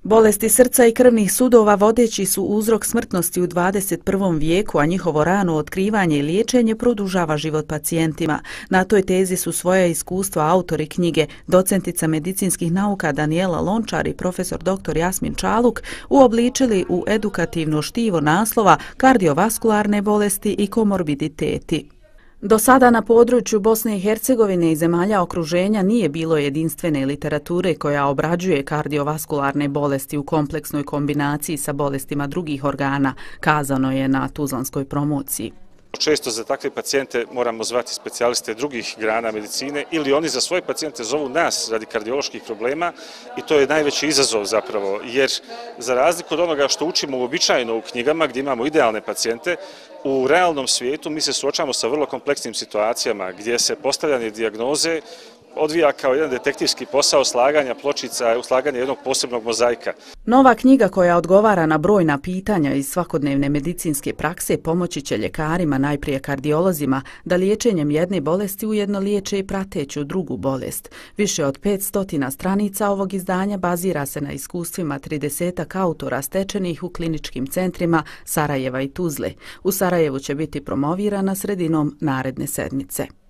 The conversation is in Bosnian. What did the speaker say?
Bolesti srca i krvnih sudova vodeći su uzrok smrtnosti u 21. vijeku, a njihovo rano otkrivanje i liječenje produžava život pacijentima. Na toj tezi su svoja iskustva autori knjige, docentica medicinskih nauka Danijela Lončar i profesor dr. Jasmin Čaluk uobličili u edukativno štivo naslova kardiovaskularne bolesti i komorbiditeti. Do sada na području Bosne i Hercegovine i zemalja okruženja nije bilo jedinstvene literature koja obrađuje kardiovaskularne bolesti u kompleksnoj kombinaciji sa bolestima drugih organa, kazano je na tuzlanskoj promociji. Često za takve pacijente moramo zvati specijaliste drugih grana medicine ili oni za svoje pacijente zovu nas radi kardioloških problema i to je najveći izazov zapravo, jer za razliku od onoga što učimo uobičajeno u knjigama gdje imamo idealne pacijente, u realnom svijetu mi se suočavamo sa vrlo kompleksnim situacijama gdje se postavljanje dijagnoze odvija kao jedan detektivski posao slaganja pločica, slaganja jednog posebnog mozaika. Nova knjiga koja odgovara na brojna pitanja iz svakodnevne medicinske prakse pomoći će ljekarima, najprije kardiolozima, da liječenjem jedne bolesti ujedno liječe i prateću drugu bolest. Više od 500 stranica ovog izdanja bazira se na iskustvima 30 autora stečenih u kliničkim centrima Sarajeva i Tuzle. U Sarajevu će biti promovirana sredinom naredne sedmice.